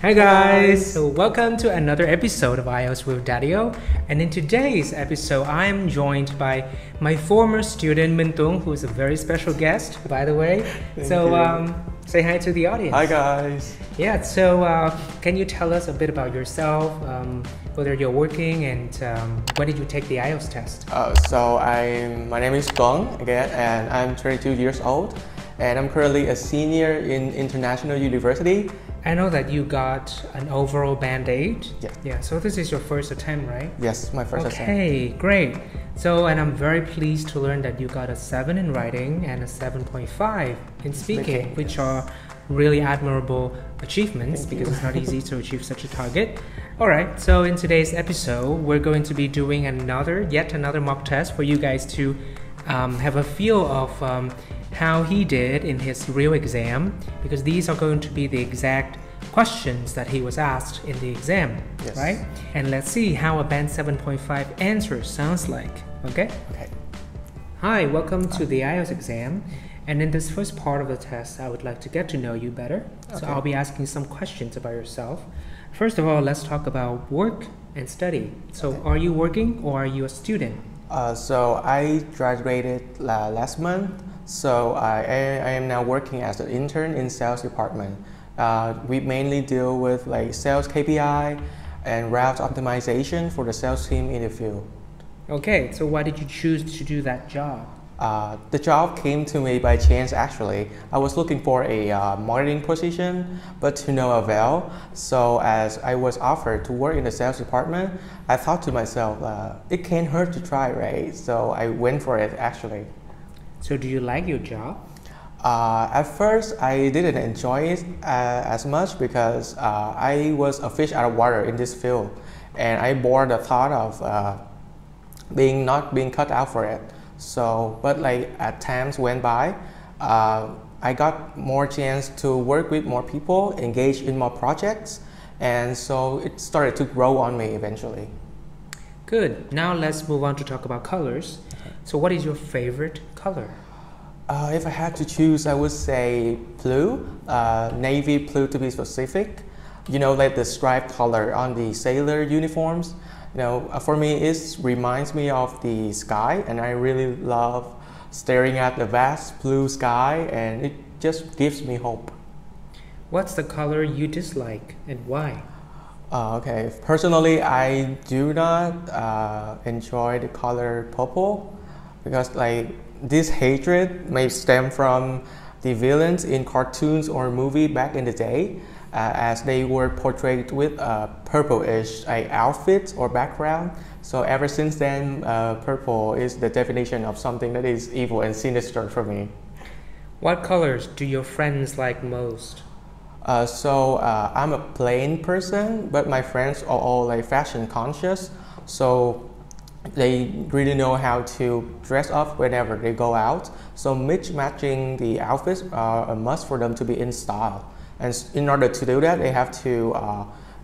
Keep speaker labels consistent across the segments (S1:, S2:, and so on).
S1: Hi guys! So welcome to another episode of IELTS with Dadio. And in today's episode, I am joined by my former student Minh Tuấn, who is a very special guest, by the way. Say hi to the audience.
S2: Hi guys!
S1: Yeah, so can you tell us a bit about yourself, whether you're working and when did you take the IELTS test?
S2: My name is Tuấn again, and I'm 22 years old, and I'm currently a senior in International University.
S1: I know that you got an overall band 8.
S2: Yeah.
S1: Yeah, so this is your first attempt, right?
S2: Yes, my first attempt.
S1: Okay, great. So, and I'm very pleased to learn that you got a 7 in writing and a 7.5 in speaking, which are really admirable achievements because it's not easy to achieve such a target. Alright, so in today's episode, we're going to be doing yet another mock test for you guys to have a feel of how he did in his real exam, because these are going to be the exact questions that he was asked in the exam,
S2: yes.
S1: Right? And let's see how a band 7.5 answer sounds like, okay?
S2: Okay.
S1: Hi, welcome to the IELTS exam. And in this first part of the test, I would like to get to know you better. Okay. So I'll be asking some questions about yourself. First of all, let's talk about work and study. So Are you working or are you a student?
S2: So I graduated last month. So I am now working as an intern in sales department. We mainly deal with like sales KPI and route optimization for the sales team in the field.
S1: Okay, so why did you choose to do that job?
S2: The job came to me by chance actually. I was looking for a marketing position, but to no avail. So as I was offered to work in the sales department, I thought to myself, it can't hurt to try, right? So I went for it actually.
S1: So do you like your job?
S2: At first, I didn't enjoy it as much because I was a fish out of water in this field, and I bore the thought of not being cut out for it. So, but like as times went by, I got more chance to work with more people, engage in more projects, and so it started to grow on me eventually.
S1: Good. Now let's move on to talk about colors. So what is your favorite color?
S2: If I had to choose, I would say blue, navy blue to be specific. You know, like the striped color on the sailor uniforms. You know, for me, it reminds me of the sky, and I really love staring at the vast blue sky, and it just gives me hope.
S1: What's the color you dislike and why?
S2: Okay, personally, I do not enjoy the color purple because like this hatred may stem from the villains in cartoons or movie back in the day, as they were portrayed with purplish outfits or background. So ever since then, purple is the definition of something that is evil and sinister for me.
S1: What colors do your friends like most?
S2: I'm a plain person, but my friends are all like fashion conscious. So they really know how to dress up whenever they go out. So matching the outfits are a must for them to be in style. And in order to do that, they have to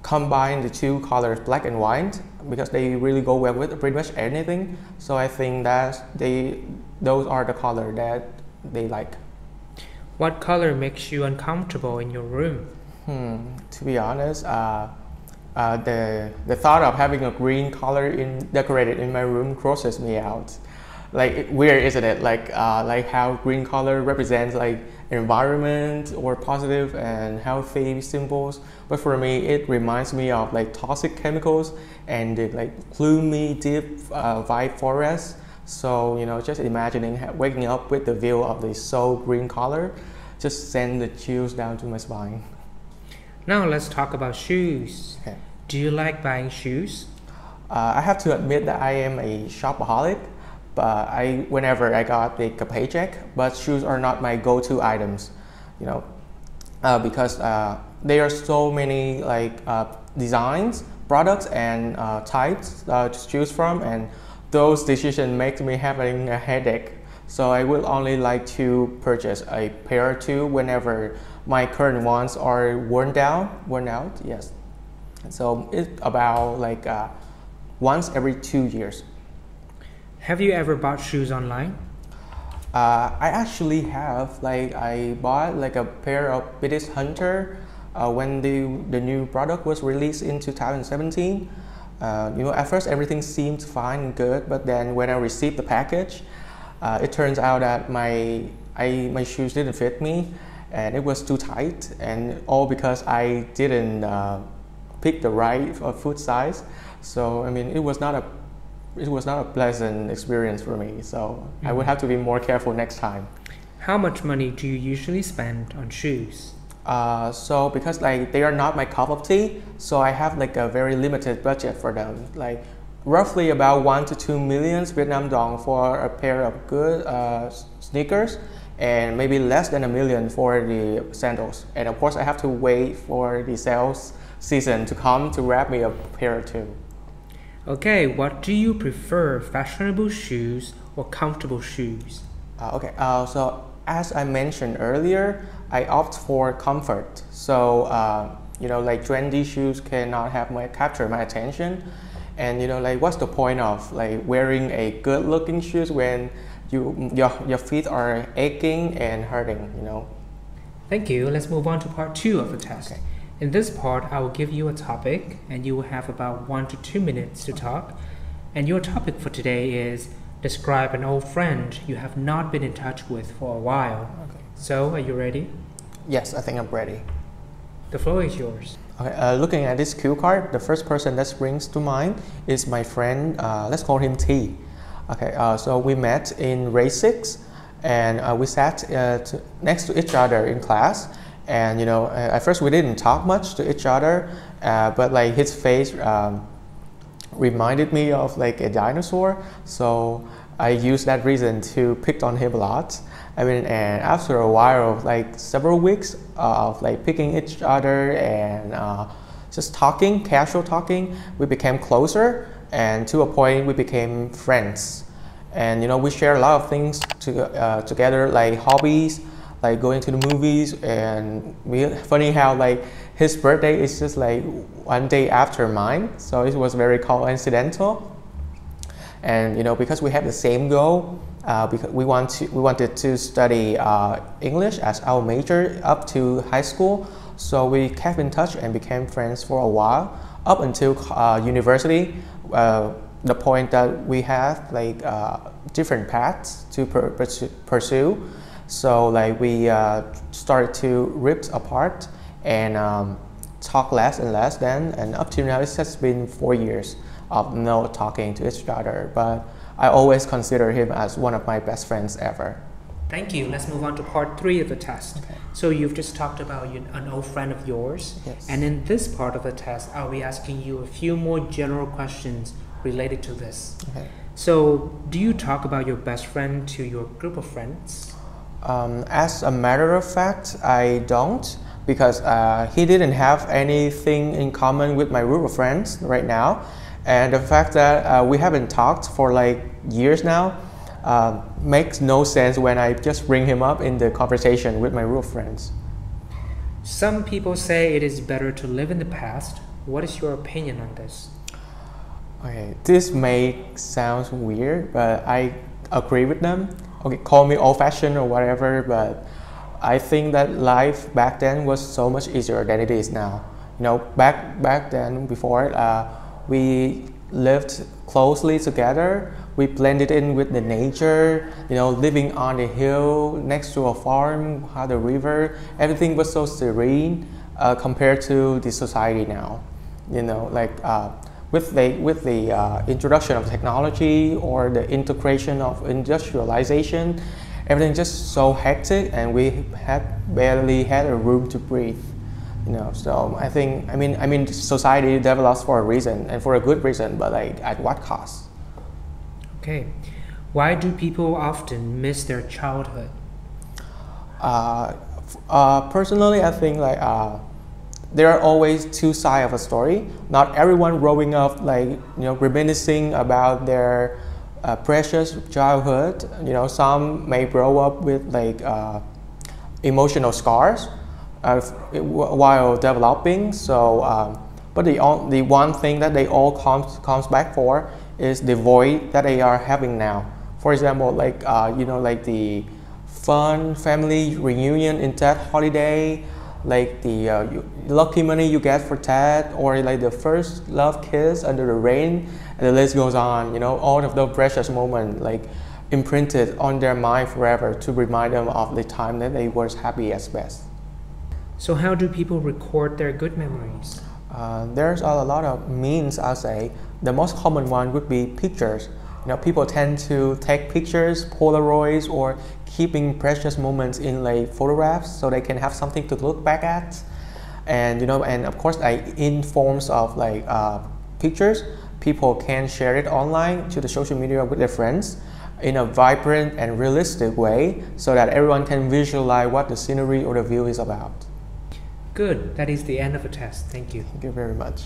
S2: combine the two colors, black and white, because they really go well with pretty much anything. So I think that those are the colors that they like.
S1: What color makes you uncomfortable in your room?
S2: To be honest, the thought of having a green color decorated in my room grosses me out. Like weird, isn't it? Like how green color represents like environment or positive and healthy symbols. But for me, it reminds me of like toxic chemicals and the like gloomy, deep vibe forest. So you know, just imagining waking up with the view of the so green color just send the chills down to my spine.
S1: Now let's talk about shoes.
S2: Okay.
S1: Do you like buying shoes?
S2: I have to admit that I am a shopaholic, but whenever I got a paycheck, but shoes are not my go-to items, you know, because there are so many like designs, products, and types to choose from, and those decisions make me having a headache. So I will only like to purchase a pair or two whenever my current ones are worn out. Yes. So it's about like once every 2 years.
S1: Have you ever bought shoes online?
S2: I actually have. Like I bought like a pair of British Hunter when the new product was released in 2017. At first everything seemed fine and good, but then when I received the package, it turns out that my shoes didn't fit me, and it was too tight, and all because I didn't pick the right foot size. So I mean, it was not a pleasant experience for me. So I would have to be more careful next time.
S1: How much money do you usually spend on shoes?
S2: So because like they are not my cup of tea, so I have like a very limited budget for them. Like roughly about 1 to 2 million Vietnam dong for a pair of good sneakers, and maybe less than 1 million for the sandals. And of course, I have to wait for the sales season to come to grab me a pair or two.
S1: Okay, what do you prefer, fashionable shoes or comfortable shoes?
S2: So as I mentioned earlier, I opt for comfort. So like trendy shoes cannot capture my attention, and like what's the point of like wearing a good-looking shoes when your feet are aching and hurting?
S1: Thank you. Let's move on to part 2 of the test. Okay. In this part, I will give you a topic, and you will have about 1 to 2 minutes to talk. And your topic for today is describe an old friend you have not been in touch with for a while. Okay. So, are you ready?
S2: Yes, I think I'm ready.
S1: The floor is yours.
S2: Okay, looking at this cue card, the first person that springs to mind is my friend. Let's call him T. Okay, so we met in grade 6, and we sat next to each other in class. And at first we didn't talk much to each other, but like his face reminded me of like a dinosaur, so I used that reason to pick on him a lot. I mean, and after a while, like several weeks of like picking each other and just talking, casual talking, we became closer, and to a point we became friends. And we share a lot of things together, like hobbies, like going to the movies. And funny how like his birthday is just like 1 day after mine, so it was very coincidental. And because we had the same goal, because we wanted to study English as our major up to high school, so we kept in touch and became friends for a while up until university. The point that we have like different paths to pursue. So like we started to rift apart and talk less and less then, and up to now it has been 4 years of no talking to each other, but I always consider him as one of my best friends ever.
S1: Thank you. Let's move on to part 3 of the test. Okay. So you've just talked about an old friend of yours.
S2: Yes.
S1: And in this part of the test, I'll be asking you a few more general questions related to this.
S2: Okay.
S1: So do you talk about your best friend to your group of friends?
S2: As a matter of fact, I don't, because he didn't have anything in common with my group of friends right now. And the fact that we haven't talked for like years now makes no sense when I just bring him up in the conversation with my group of friends.
S1: Some people say it is better to live in the past. What is your opinion on this?
S2: Okay, this may sound weird, but I agree with them. Okay, call me old-fashioned or whatever, but I think that life back then was so much easier than it is now. Back then, before we lived closely together. We blended in with the nature, living on the hill next to a farm, had a river. Everything was so serene compared to the society now. With the introduction of technology or the integration of industrialization, everything just so hectic, and we barely had a room to breathe. So I mean, society develops for a reason and for a good reason, but like at what cost?
S1: Okay, why do people often miss their childhood?
S2: Personally, I think like there are always two sides of a story. Not everyone growing up reminiscing about their precious childhood. Some may grow up with like emotional scars while developing. So, but the one thing that they all comes back for is the void that they are having now. For example, like the fun family reunion in that holiday, like the lucky money you get for that, or like the first love kiss under the rain, and the list goes on. You know, all of those precious moments like imprinted on their mind forever to remind them of the time that they were happy as best.
S1: So how do people record their good memories?
S2: There's a lot of means, I'll say. The most common one would be pictures. You know, people tend to take pictures, Polaroids, or keeping precious moments in like photographs so they can have something to look back at. And you know, and of course, like in forms of like pictures, people can share it online to the social media with their friends in a vibrant and realistic way so that everyone can visualize what the scenery or the view is about.
S1: Good. That is the end of the test. Thank you.
S2: Thank you very much.